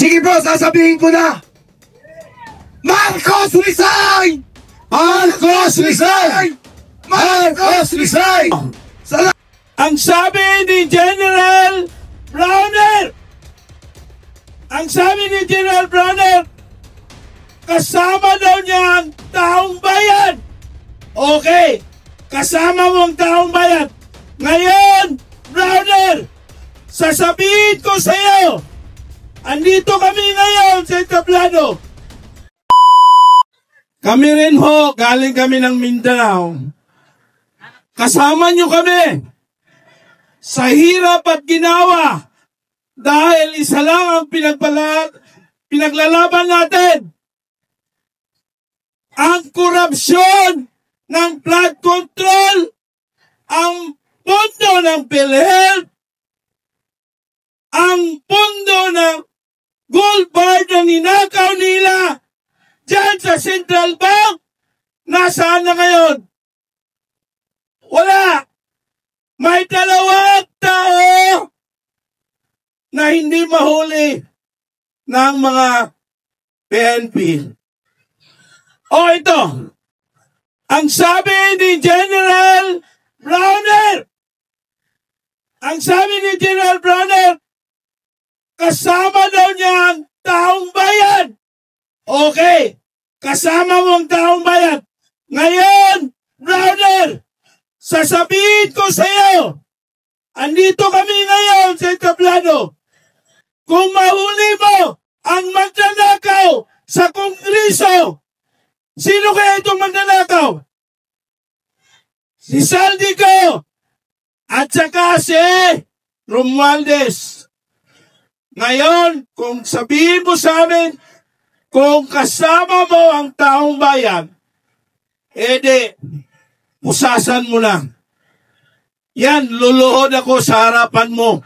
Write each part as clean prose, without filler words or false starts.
Sige po, sasabihin ko na. Marcos resign! Marcos resign! Marcos resign! Ang sabi ni General Browner, kasama daw niya ang taong bayan. Okay, kasama mo ang taong bayan. Ngayon, Browner, sasabihin ko sa iyo, andito kami ngayon sa entablado. Kami rin ho, galing kami ng Mindanao. Kasama niyo kami sa hirap at ginawa dahil isa lang ang pinaglalaban natin. Ang korupsyon ng flood control, ang pondo ng PhilHealth, ang pondo ng gold bar na ninakaw nila dyan sa Central Bank. Nasaan na ngayon? Wala. May dalawang tao na hindi mahuli ng mga PNP. O ito, ang sabi ni General Browner, kasama daw niya ang taong bayan. Okay, kasama mo ang taong bayan. Ngayon, Browner, sasabihin ko sa iyo, andito kami ngayon sa entablado. Kung mahuli mo ang magnanakaw sa Kongreso, sino kaya itong magnanakaw? Si Saldico at saka si Romualdez. Ngayon, kung sabihin mo sa amin, kung kasama mo ang taong bayan, edi, pusasan mo lang. Yan, luluhod ako sa harapan mo.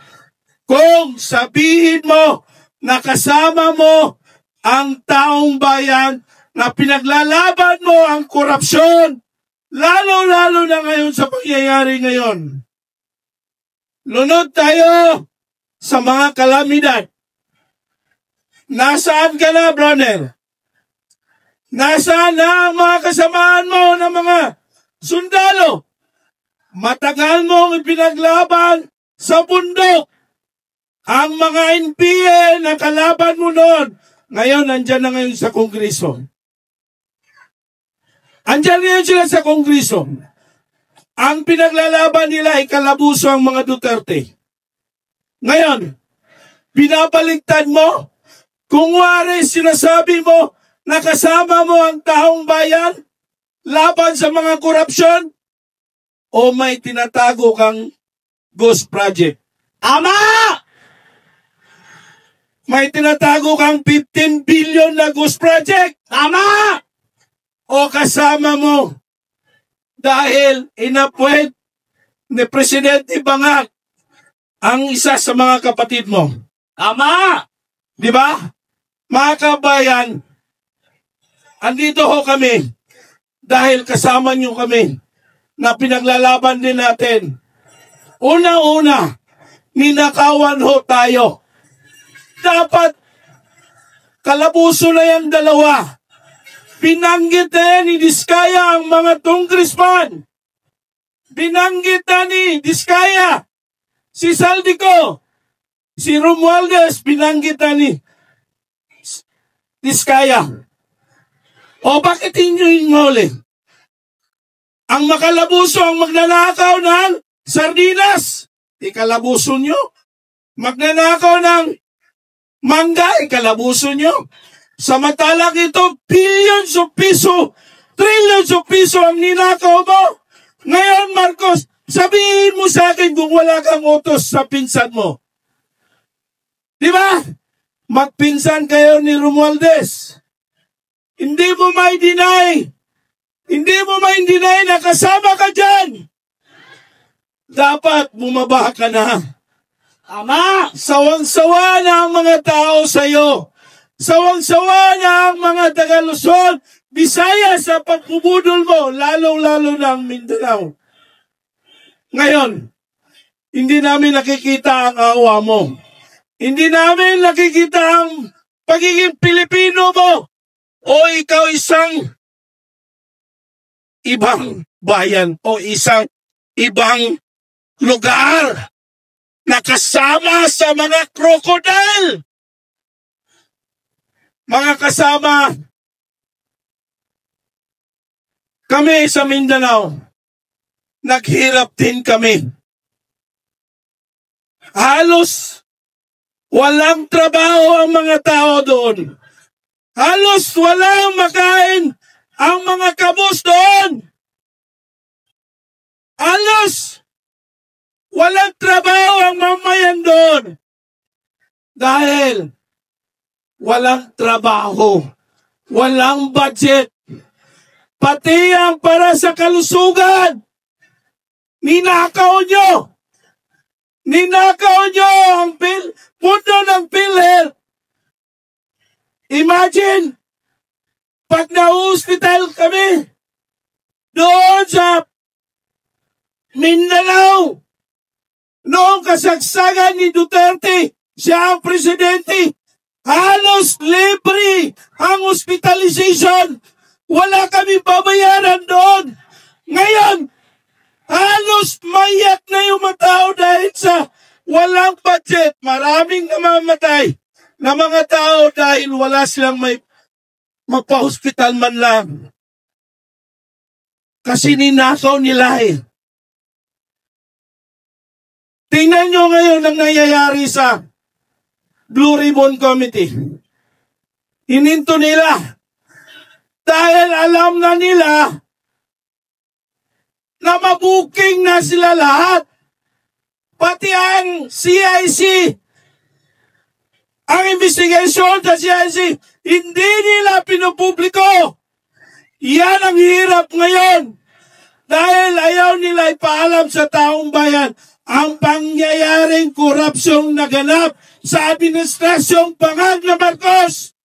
Kung sabihin mo na kasama mo ang taong bayan na pinaglalaban mo ang korupsyon, lalo-lalo na ngayon sa pangyayari ngayon. Lunod tayo sa mga kalamidad. Nasaan ka na, Browner? Nasaan na ang mga kasamaan mo ng mga sundalo? Matagal mong ipinaglaban sa bundok. Ang mga NPA na kalaban mo noon, ngayon nandyan na ngayon sa Kongreso. Andyan ngayon sila sa Kongreso. Ang pinaglalaban nila ay kalabuso ang mga Duterte. Ngayon, binabaliktad mo, kung wari sinasabi mo na kasama mo ang taong bayan laban sa mga korupsyon, o may tinatago kang ghost project. Ama! May tinatago kang 15 billion na ghost project. Tama! O kasama mo dahil inappoint ni Presidente Bangag ang isa sa mga kapatid mo. Tama! Di ba? Mga kabayan, andito ho kami dahil kasama niyo kami na pinaglalaban din natin. Una-una, ninakawan ho tayo. Dapat kalabuso na yung dalawa. Binanggit na ni Diskaya ang mga congressman. Binanggit na ni Diskaya si Saldico. Si Romualdez, binanggit na ni Diskaya. O bakit hindi huli? Ang makalabuso ang magnanakaw ng sardinas. Ikalabuso nyo. Magnanakaw ng mangga, ikalabuso nyo. Samantalang ito, billions of piso, trillions of piso ang ninakaw mo. Ngayon, Marcos, sabihin mo sa akin kung wala kang utos sa pinsan mo. Di ba? Magpinsan kayo ni Romualdez. Hindi mo may deny. Hindi mo may deny na kasama ka dyan. Dapat bumaba ka na. Ama, sawang-sawa na ang mga tao sa iyo. Sawang-sawa na ang mga taga-Luzon, Bisaya sa pagbubudol mo, lalo-lalo na ang Mindanao. Ngayon, hindi namin nakikita ang awa mo. Hindi namin nakikita ang pagiging Pilipino mo o ikaw isang ibang bayan o isang ibang lugar na kasama sa mga crocodile. Mga kasama, kami sa Mindanao, naghirap din kami. Halos walang trabaho ang mga tao doon. Halos walang makain ang mga kabus doon. Halos walang trabaho ang mamayan doon. Dahil walang trabaho, walang budget, pati ang para sa kalusugan. Ninakaw nyo ang pundo ng PhilHealth. Imagine, pag na-hospital kami, doon sa Mindanao, noong kasagsagan ni Duterte, siya ang presidente, halos libre ang hospitalization. Wala kami babayaran doon. Ngayon, halos mayak na yung mga tao dahil sa walang budget. Maraming namamatay na mga tao dahil wala silang may magpa-hospital man lang. Kasi ninakaw nila eh. Tingnan nyo ngayon ang nangyayari sa Blue Ribbon Committee. Hininto nila dahil alam na nila na mabuking na sila lahat. Pati ang CIC, ang investigation sa CIC, hindi nila pinupubliko. Yan ang hirap ngayon. Dahil ayaw nila ipaalam sa taong bayan ang pangyayaring korupsyong naganap sa administrasyong Bangag na Marcos.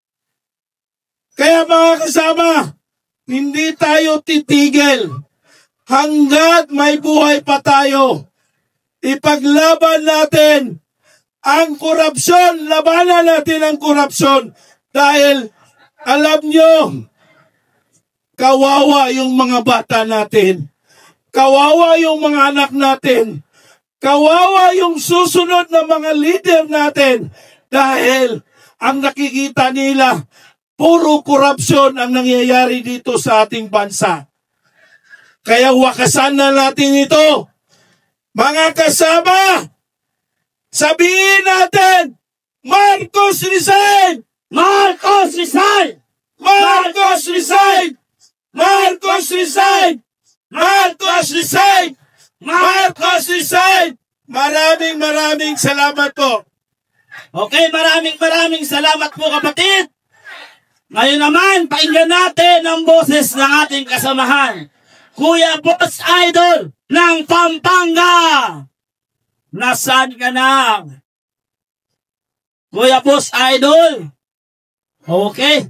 Kaya mga kasama, hindi tayo titigil. Hanggat may buhay pa tayo, ipaglaban natin ang korupsyon, labanan natin ang korupsyon. Dahil alam nyo, kawawa yung mga bata natin. Kawawa yung mga anak natin. Kawawa yung susunod na mga leader natin. Dahil ang nakikita nila, puro korupsyon ang nangyayari dito sa ating bansa. Kaya wakasan na natin ito. Mga kasama, sabihin natin, Marcos resign! Marcos resign! Marcos resign! Marcos resign! Marcos resign! Marcos resign! Maraming salamat po. Okay, maraming salamat po kapatid. Ngayon naman, pakinggan natin ang boses ng ating kasamahan. Kuya Boss Idol ng Pampanga. Nasaan ka na? Kuya Boss Idol. Okay.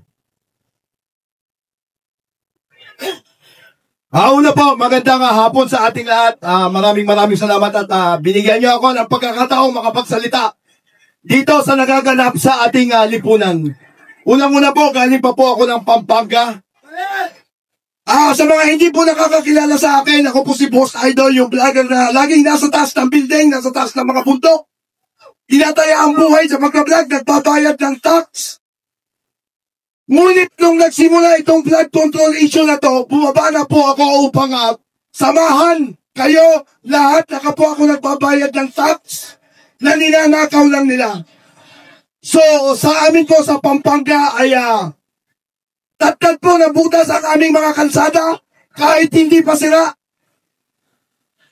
Una po, magandang hapon sa ating lahat. Maraming salamat at binigyan niyo ako ng pagkakataong makapagsalita dito sa nagaganap sa ating lipunan. Unang-una po, galing pa po ako ng Pampanga. Sa mga hindi po nakakakilala sa akin, ako po si Boss Idol, yung vlogger na laging nasa taas ng building, nasa taas ng mga bundok. Tinataya ang buhay sa pagka-vlog, nagbabayad ng tax. Ngunit nung nagsimula itong flood control issue na to, bumaba na po ako upang samahan kayo lahat na po ako nagbabayad ng tax na ninanakaw lang nila. So, sa amin po sa Pampanga ay tatag po na butas ang aming mga kalsada kahit hindi pa sila.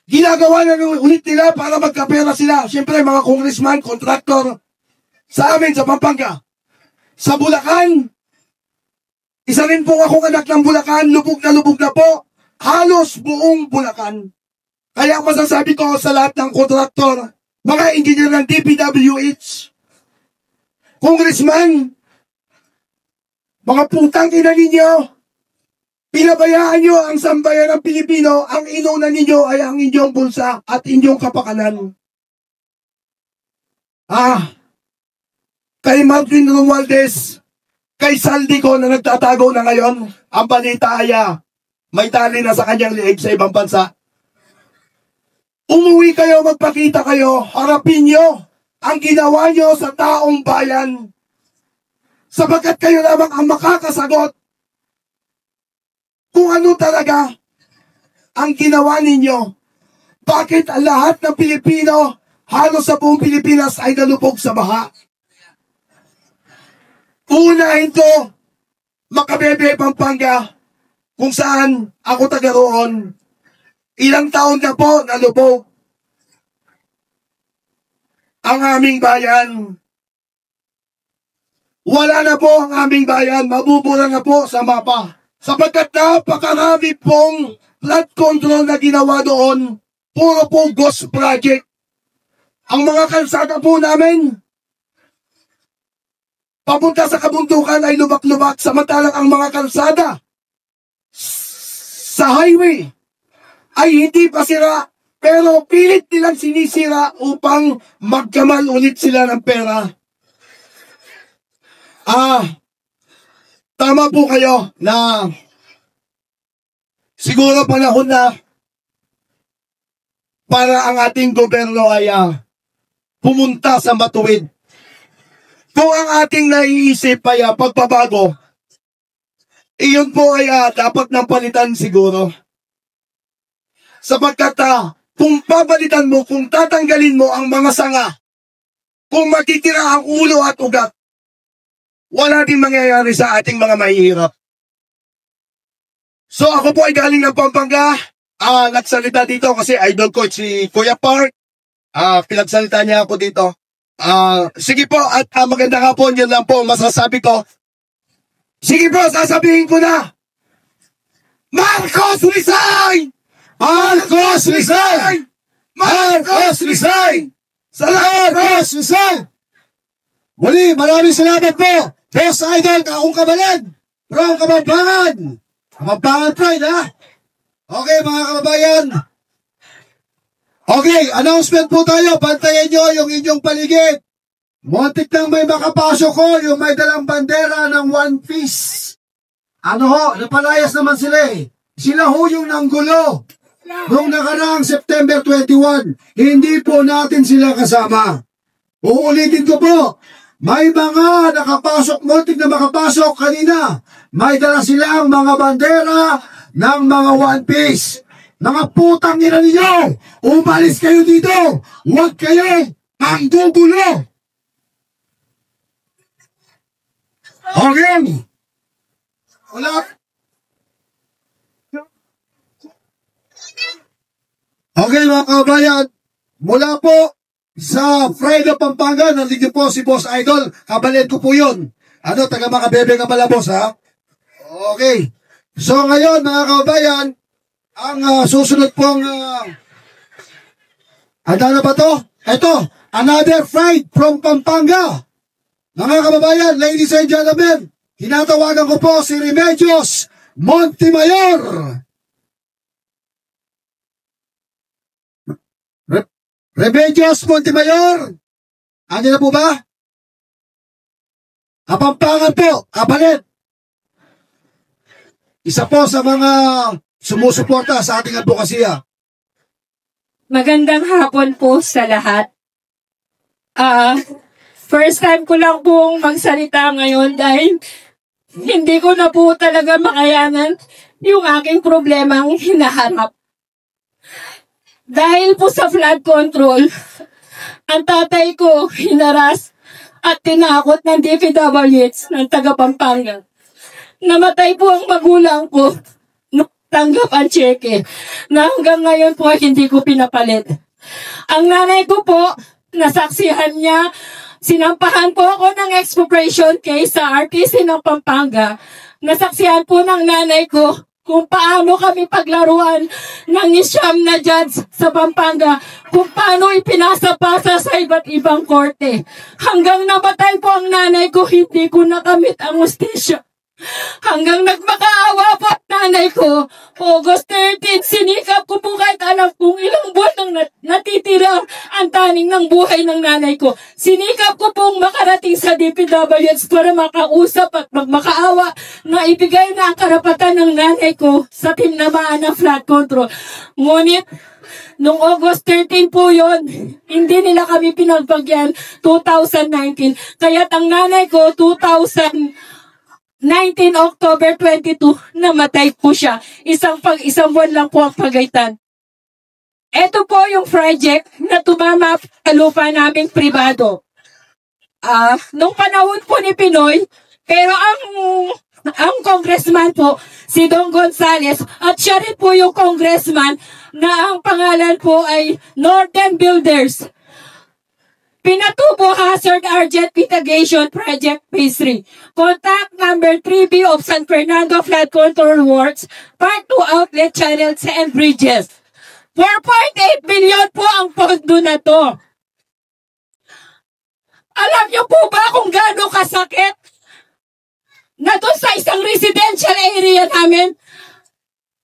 Ginagawa na ulit nila para magkapera sila. Siyempre, mga congressman, contractor sa amin sa Pampanga. Sa Bulacan, isa rin po akong anak ng Bulacan, lubog na po. Halos buong Bulacan. Kaya masasabi ko sa lahat ng kontraktor, mga engineer ng DPWH, congressman, mga putang ina ninyo, pinabayaan nyo ang sambayan ng Pilipino, ang inuna ninyo ay ang inyong bulsa at inyong kapakanan. Kay Martin Romualdez, kay Saldico na nagtatago na ngayon, ang balita ay may tali na sa kanyang liig sa ibang bansa. Umuwi kayo, magpakita kayo, harapin nyo ang ginawa nyo sa taong bayan. Sapagkat kayo lamang ang makakasagot kung ano talaga ang ginawa ninyo. Bakit ang lahat ng Pilipino, halos sa buong Pilipinas ay nalubog sa baha? Unahin ko, Makabebe, Pampanga, kung saan ako taga roon. Ilang taon na po nalubog ang aming bayan. Wala na po ang aming bayan, mabubura na po sa mapa. Sapagkat napakarami pong flood control na ginawa doon, puro po ghost project. Ang mga kalsada po namin, papunta sa kabundukan ay lubak-lubak, samantalang ang mga kalsada sa highway ay hindi pa sira, pero pilit nilang sinisira upang magkamal ulit sila ng pera. Tama po kayo na siguro panahon na para ang ating gobyerno ay pumunta sa matuwid. Kung ang ating naiisip ay pagbabago, iyon po ay dapat nang palitan siguro. Sapagkat kung papalitan mo, kung tatanggalin mo ang mga sanga, kung matitira ang ulo at ugat, wala din mangyayari sa ating mga mahihirap. So ako po ay galing ng Pampanga, nagsalita dito kasi idol ko si Kuya Park, pinagsalita niya ako dito. Sige po, at maganda nga po, yun lang po masasabi ko. Sige po, sasabihin ko na. Marcos resign! Marcos resign! Marcos resign! Salamat po! Marcos resign! Muli, maraming salamat po. Boss Idol, Kakong Kabalan, from Kapampangan. Kapampangan Pride, ha? Okay, mga kababayan. Okay, announcement po tayo. Bantayan nyo yung inyong paligid. Muntik nang may makapasok ko, yung may dalang bandera ng One Piece. Ano ho, napalayas naman sila eh. Sila ho yung nanggulo. Noong nakaraang September 21, hindi po natin sila kasama. Uulitin ko po, may mga nakapasok, muntik na makapasok kanina. May dala silang mga bandera ng mga One Piece. Mga putang ina ninyo, umalis kayo dito. Huwag kayo manggugulo. Okay. Wala. Okay mga kabayan, mula po sa Friday Pampanga, nandito po si Boss Idol. Kabalit ko po yun. Ano, taga Makabebe ka pala, boss, ha? Okay. So ngayon mga kabayan, ang susunod pong ano na ba to? Ito, another flight from Pampanga. Mga kababayan, ladies and gentlemen, tinatawagan ko po si Remedios Montemayor. Remedios Montemayor. Ano na po ba? Kapampangan po, kapalit. Isa po sa mga sumusuporta sa ating advokasya. Magandang hapon po sa lahat. First time ko lang pong magsalita ngayon dahil hindi ko na po talaga makayanan yung aking problemang hinaharap. Dahil po sa flood control, ang tatay ko hinaras at tinakot ng DPWH ng taga Pampanga. Namatay po ang magulang ko nung tanggap ang cheque na hanggang ngayon po hindi ko pinapalit. Ang nanay ko po, nasaksihan niya, sinampahan po ako ng expropriation case sa RTC ng Pampanga. Nasaksihan po ng nanay ko kung paano kami paglaruan ng isyam na judge sa Pampanga, kung paano ipinasa-pasa sa iba't ibang korte. Hanggang namatay po ang nanay ko, hindi ko nakamit ang hustisya. Hanggang nagmakaawa po ang nanay ko, August 13, sinikap ko po kahit alam kong ilang buwan nang natitira ang taning ng buhay ng nanay ko. Sinikap ko pong makarating sa DPWH para makausap at magmakaawa na ibigay na ang karapatan ng nanay ko sa tinamaan ng flood control. Ngunit, nung August 13 po yun, hindi nila kami pinagbagyan 2019. Kaya't ang nanay ko, 19 October 22, namatay po siya. Isang buwan lang po ang pagitan. Ito po yung project na tumama sa lupa naming pribado. Nung panahon po ni Pinoy, pero ang congressman po, si Don Gonzales, at siya rin po yung congressman na ang pangalan po ay Northern Builders. Pinatubo Hazard Argent Mitigation Project Phase 3. Contact number 3B of San Fernando Flood Control Works, Part 2 Outlet Channels and Bridges. 4.8 billion po ang pondo na to. Alam niyo po ba kung gaano kasakit na doon sa isang residential area namin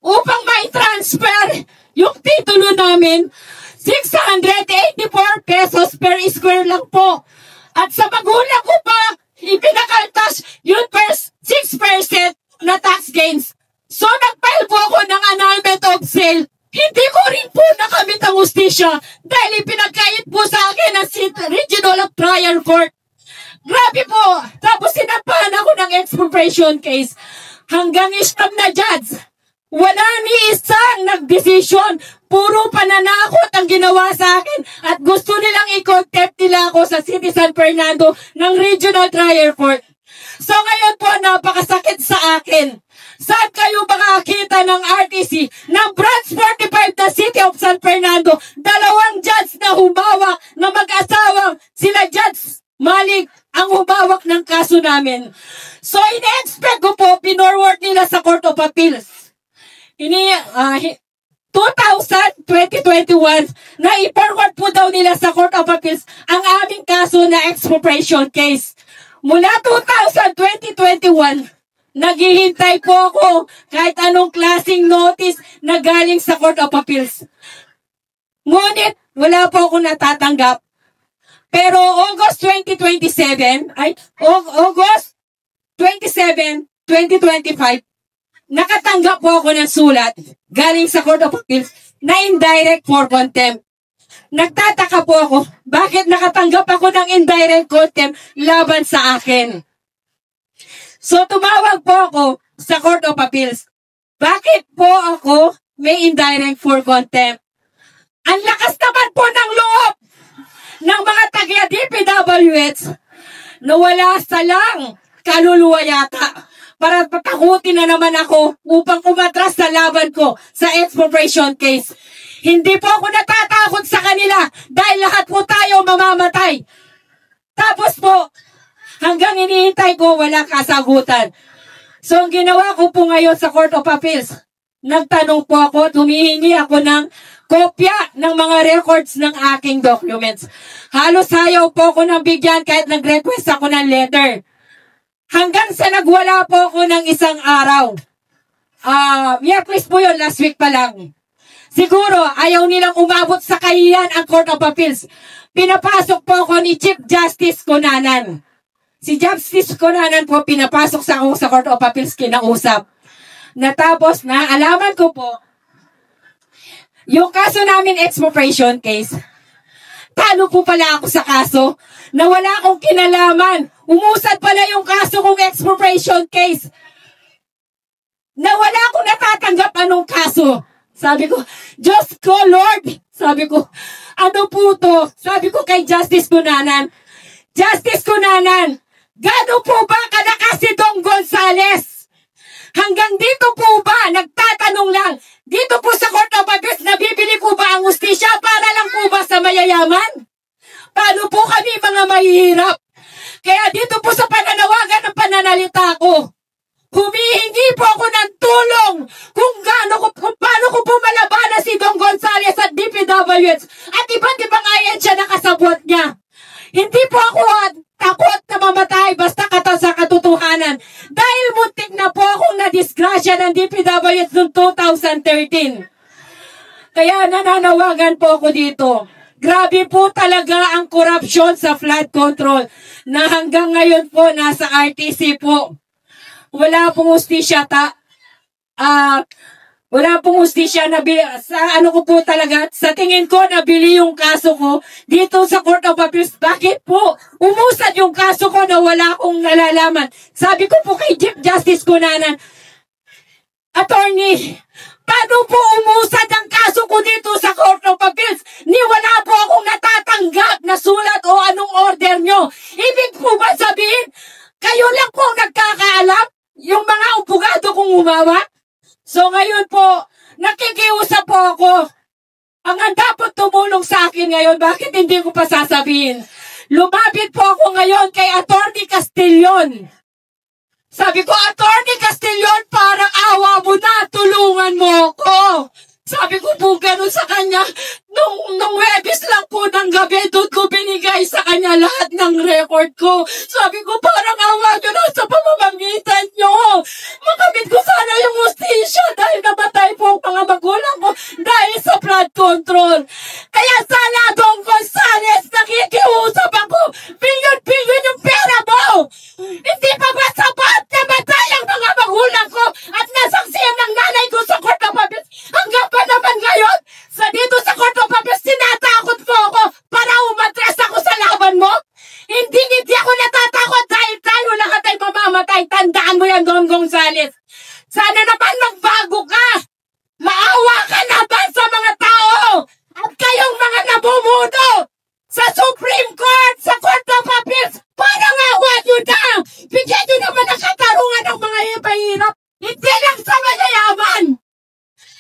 upang mai-transfer yung titulo namin, 684 pesos per square lang po. At sa magulang ko pa, ipinakaltas yun per 6% na tax gains. So nag-file po ako ng annulment of sale. Hindi ko rin po nakamit ang hustisya dahil ipinagkait po sa akin ng Regional Trial Court. Grabe po. Tapos sinampahan ako ng expropriation case. Hanggang isang na judge. Wala ni isang nagdesisyon. Puro pananakot ang ginawa sa akin at gusto nilang i-contempt nila ako sa City San Fernando ng Regional Trial Court. So ngayon po, napakasakit sa akin. Saan kayo makakita ng RTC ng Branch 45 na City of San Fernando? Dalawang judge na humawak na mag-asawang sila Judge Malik ang humawak ng kaso namin. So ine-expect ko po, pinorward nila sa Court of Appeals. 2021 na i-forward po daw nila sa Court of Appeals ang aming kaso na expropriation case. Mula 2021, naghihintay po ako kahit anong klaseng notice na galing sa Court of Appeals. Ngunit, wala po ako natatanggap. Pero August 27, 2025, nakatanggap po ako ng sulat galing sa Court of Appeals na indirect for contempt. Nagtataka po ako, bakit nakatanggap ako ng indirect contempt laban sa akin? So tumawag po ako sa Court of Appeals. Bakit po ako may indirect for contempt? Ang lakas naman po ng loob ng mga taga-DPWH na wala salang kaluluwa yata para patakutin na naman ako upang umatras sa laban ko sa expropriation case. Hindi po ako natatakot sa kanila dahil lahat po tayo mamamatay. Tapos po, hanggang hinihintay ko, walang kasagutan. So, ang ginawa ko po ngayon sa Court of Appeals, nagtanong po ako, humihingi ako ng kopya ng mga records ng aking documents. Halos ayaw po ako ng bigyan kahit nag-request ako ng letter. Hanggang sa nagwala po ako ng isang araw. Miyerkules po yun, last week pa lang. Siguro, ayaw nilang umabot sa kahiyan ang Court of Appeals. Pinapasok po ako ni Chief Justice Cunanan. Si Justice Cunanan po pinapasok sa Court of Appeals, kinausap. Natapos na, alaman ko po, yung kaso namin expropriation case, talo po pala ako sa kaso na wala akong kinalaman. Umusad pala yung kaso kong expropriation case na wala akong natatanggap anong kaso. Sabi ko, Diyos ko, Lord! Sabi ko, ano po to? Sabi ko kay Justice Cunanan, Justice Cunanan, gano po ba kalakas si Don Gonzales? Hanggang dito po ba, nagtatanong lang, dito po sa Court of Appeals, nabibili po ba ang hustisya para lang po ba sa mayayaman? Paano po kami mga mahihirap? Kaya dito po sa pananawagan ng pananalita ko, humihingi po ako ng tulong kung paano ko po malabanan si Don Gonzales at DPWH at iba't ibang ahensya na kasabot niya. Hindi po ako takot na mamatay basta sa katotohanan. Dahil muntik DPWH noong 2013. Kaya nananawagan po ako dito. Grabe po talaga ang korupsyon sa flood control na hanggang ngayon po nasa RTC po. Wala pong hustisya wala pong hustisya na sa ano ko po talaga, sa tingin ko nabili yung kaso ko dito sa Court of Appeals. Bakit po? Umusad yung kaso ko na wala akong nalalaman. Sabi ko po kay Chief Justice Cunanan, Attorney, paano po umusad ang kaso ko dito sa Court of Appeals? Ni wala po akong natatanggap na sulat o anong order nyo. Ibig po ba sabihin, kayo lang po nagkakaalam? Yung mga upugado kong umawa? So ngayon po, nakikiusap po ako. Ang dapat tumulong sa akin ngayon, bakit hindi ko pa sasabihin? Lumapit po ako ngayon kay Attorney Castillon. Sabi ko, Attorney Castillon, parang awa mo na, tulungan mo ako. Sabi ko po gano'n sa kanya, nung Webis lang po ng gabi, doon ko binigay sa kanya lahat ng record ko. Sabi ko, parang awa nyo na sa pamamagitan nyo. Makamit ko sana yung hustisya dahil namatay po ang mga magulang ko dahil sa flood control. Kaya sana, Don Gonzales, nakikiusap ako, bilyon-bilyon yung pera mo. Hindi pa ba sapat na matay ang mga magulang ko at nasaksiyan ng nanay ko sa Court of Appeals? Hanggang pa naman ngayon, dito sa Court of Appeals, tinatakot po ako para umatras ako sa laban mo? Hindi ako natatakot dahil tayo lahat ay mamamatay. Tandaan mo yan, Don Gonzales. Sana naman magbago ka. Maawa ka naman sa mga tao. At kayong mga namumuno sa Supreme Court, sa Court of Appeals, parang awa nyo na. Bigyan nyo naman ang katarungan ng mga hirap. Hindi lang sa mayayaman.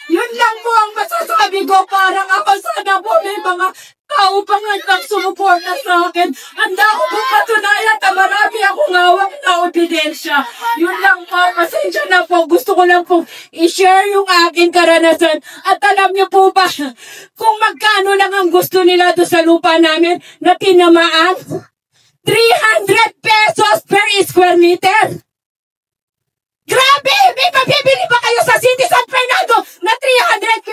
Yun lang mo ang masasabi ko. Parang ako sana po may mga tao pa nga nagsumuporta sa akin. Handa ko po patunayan na marami akong hawak na ebidensya. Yun lang po. Pasensya na po. Gusto ko lang po i-share yung aking karanasan. At alam niyo po ba kung magkano lang ang gusto nila doon sa lupa namin na tinamaan? 300 pesos per square meter. Grabe! May mabibili ba kayo sa City San Fernando na 300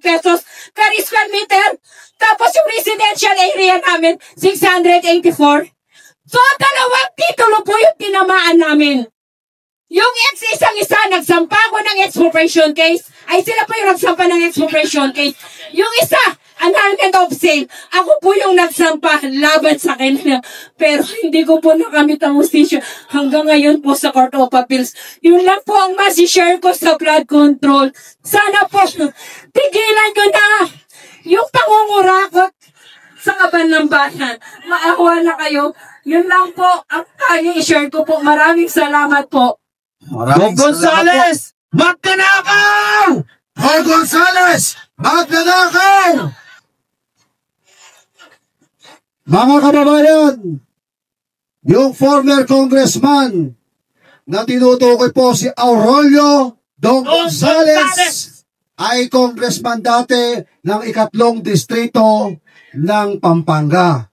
pesos per square meter? Tapos yung residential area namin, 684. So, dalawang titulo po yung tinamaan namin. Yung isang-isa, nagsampa ko ng expropriation case. Ay, sila po yung nagsampa ng expropriation case. Yung isa, annulment of sale. Ako po yung nagsampa laban sa kanila. Pero hindi ko po nakamit ang hustisya hanggang ngayon po sa Court of Appeals. Yun lang po ang masishare ko sa flood control. Sana po, tigilan nyo na yung pangungurakot sa kaban ng bayan. Maawa na kayo. Yun lang po ang kaya i-share ko po. Maraming salamat po. Don Gonzales, magnanakaw! Don Gonzales, magnanakaw! Mga kababayan, yung former congressman na tinutukoy po si Aurelio Don Gonzales ay congressman dati ng 3rd distrito ng Pampanga.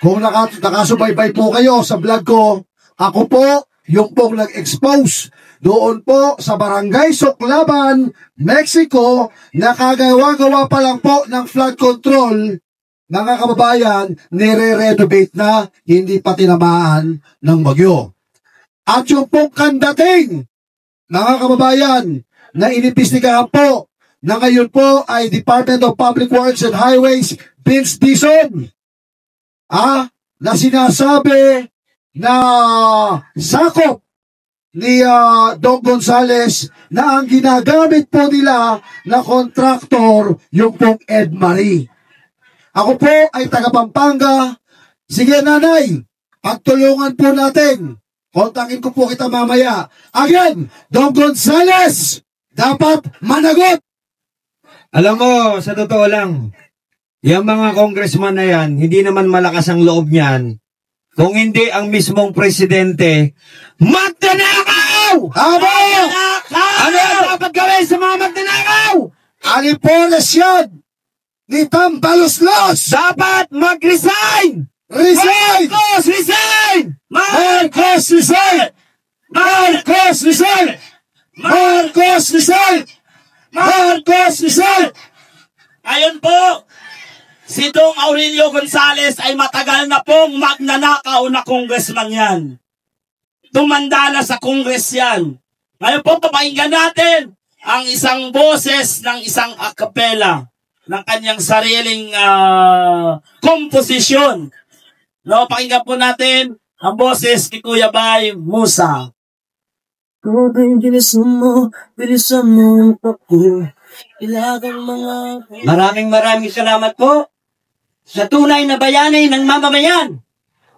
Kung nakasubaybay po kayo sa vlog ko, ako po yung pong nag-expose doon po sa Barangay Soclaban, Mexico, na kagawa-gawa pa lang po ng flood control. Mga kababayan, nire-renovate na, hindi pa tinamaan ng bagyo. At yung pong kandating, mga kababayan, na inimbestigahan po, na ngayon po ay Department of Public Works and Highways, Vince Dizon, na sinasabi na sakop ni Don Gonzales na ang ginagamit po nila na kontraktor yung pong Ed Marie. Ako po ay taga Pampanga. Sige nanay, pagtulungan po natin. Kontakin ko po kita mamaya. Again, Don Gonzales, dapat managot. Alam mo, sa totoo lang, yung mga congressman na yan, hindi naman malakas ang loob niyan. Kung hindi ang mismong presidente, magnanakaw! Abo! Ano ang dapat gawin sa mga magnanakaw? Alipones yan! Ni Tambaloslos! Dapat mag-resign! Resign! Marcos, resign! Marcos, resign! Marcos, resign! Marcos Rizal! Marcos Rizal! Ayon po, si Dong Aurelio Gonzales ay matagal na pong magnanakaw na congressman yan. Tumanda na sa Congress yan. Ngayon po, pakinggan natin ang isang boses ng isang a cappella ng kanyang sariling komposisyon. No, pakinggan po natin ang boses ni Kuya Bay Musa. Bilisan mo ang takbo. Ilagang mga... Maraming salamat po sa tunay na bayani ng mamamayan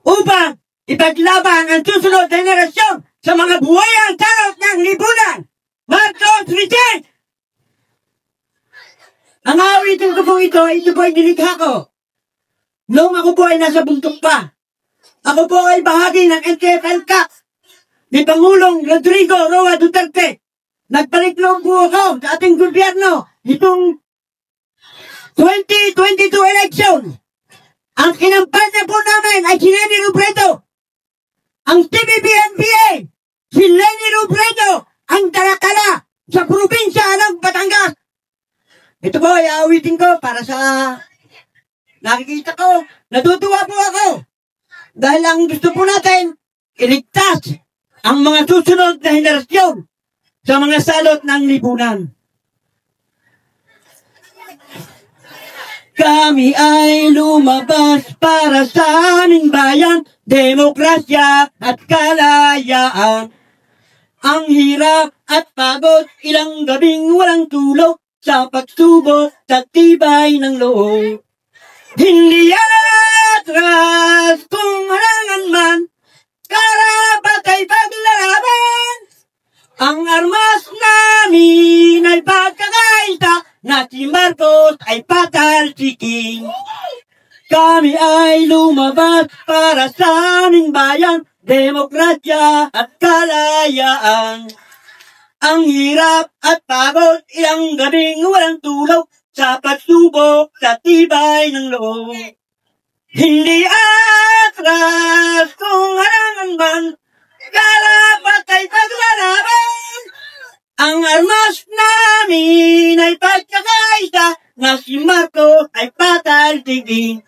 upang ipaglaban ang susunod na henerasyon sa mga buhayang tarot ng lipunan. Marcos Rizal! Ang awitin ko po ito po ay nilikha ko. Noong ako po ay nasa bundok pa. Ako po ay bahagi ng NTFL Cup ni Pangulong Rodrigo Roa Duterte. Nagpaliklong po ako sa ating gobyerno itong 2022 election. Ang kinampanya po namin ay si Lenny Robredo. Ang TVP-NPA, si Lenny Robredo, ang kalakala sa probinsya ng Batangas. Ito po ay awitin ko para sa nakikita ko. Natutuwa po ako. Dahil ang gusto po natin, iligtas ang mga susunod na henerasyon sa mga salot ng lipunan. Kami ay lumabas para sa aming bayan, demokrasya at kalayaan. Ang hirap at pagod, ilang gabing walang tulog sa pagsubok sa tibay ng loob. Hindi atras kung halangan man, karapat ay paglalaban. Ang armas namin ay pagkakaisa na si Marcos ay patalsikin. Kami ay lumabas para sa aming bayan, demokrasya at kalayaan. Ang hirap at pagod, ilang gabing walang tulog sa pagsubok sa tibay ng loob. Hindi atras kung halangan man, karapat ay paglalaban. Ang armas namin ay pagkakaisa na si Marcos ay patalsikin.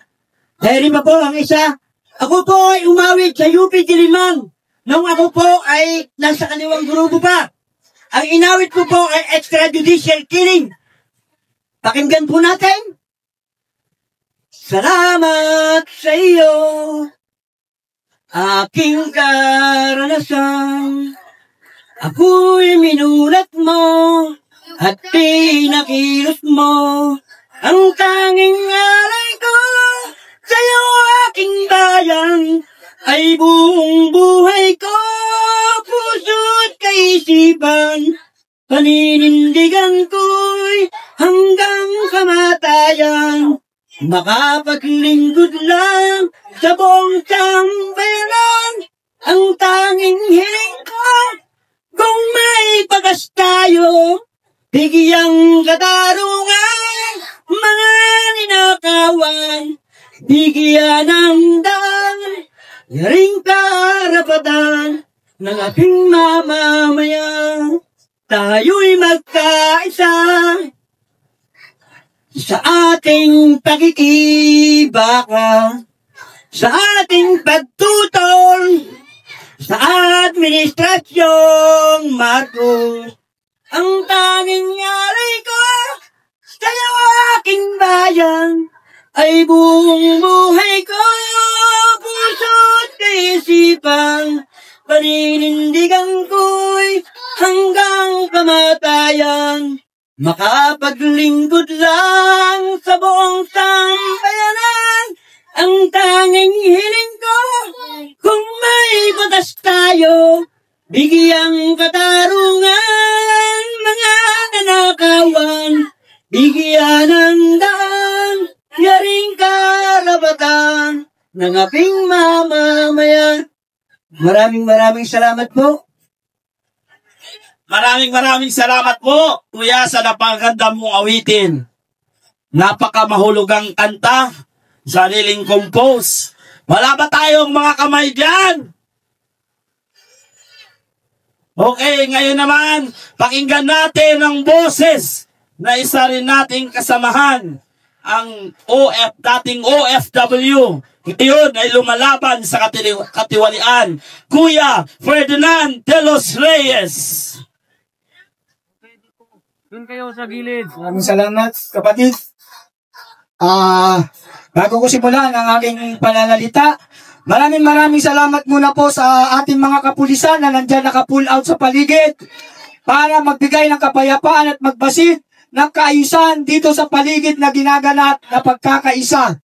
Dahil pa po ang isa, ako po ay umawit sa UP Diliman nung ako po ay nasa kaliwang grupo pa. Ang inawit ko po ay extrajudicial killing. Pakinggan po natin. Salamat sa iyo, aking karanasan. Ako'y minulat mo at pinakilos mo. Ang tanging alay ko sa'yo, aking bayan, ay buong buhay ko, puso't kaisipan. Paninindigan ko'y hanggang kamatayan. Makapaglingkod lang sa buong sambayanan. Ang tanging hiling ko, kung may pag-as tayo, bigyang katarungan, mga ninakawan, bigyan ng daan, yaring karapatan ng ating mamamayan. Tayo'y magkaisa sa ating pagkikibaka, sa ating pagtutol sa administrasyong Marcos. Ang tanging alay ko sa'yo, aking bayan, ay buong buhay ko, puso't kaisipan. Paninindigan ko'y hanggang kamatayan. Makapaglingkod lang sa buong sambayanan. Ang tanging hiling ko, kung may batas tayo, bigyang katarungan, mga nanakawan, bigyan ng daan, yaring karapatan ng ating mamamayan. Maraming salamat po. Maraming salamat po, Kuya, sa napakaganda mong awitin. Napakamahulugang kanta, sariling compose. Wala ba tayong mga kamay dyan? Okay, ngayon naman, pakinggan natin ang boses na isa rin nating kasamahan, ang dating OFW. Ngayon ay lumalaban sa katiwalian, Kuya Ferdinand de los Reyes. Maraming salamat, kapatid. Bago ko simulan ang aking pananalita, maraming salamat muna po sa ating mga kapulisan na nandyan naka-pull out sa paligid para magbigay ng kapayapaan at magbasid ng kaayusan dito sa paligid na ginaganap na pagkakaisa.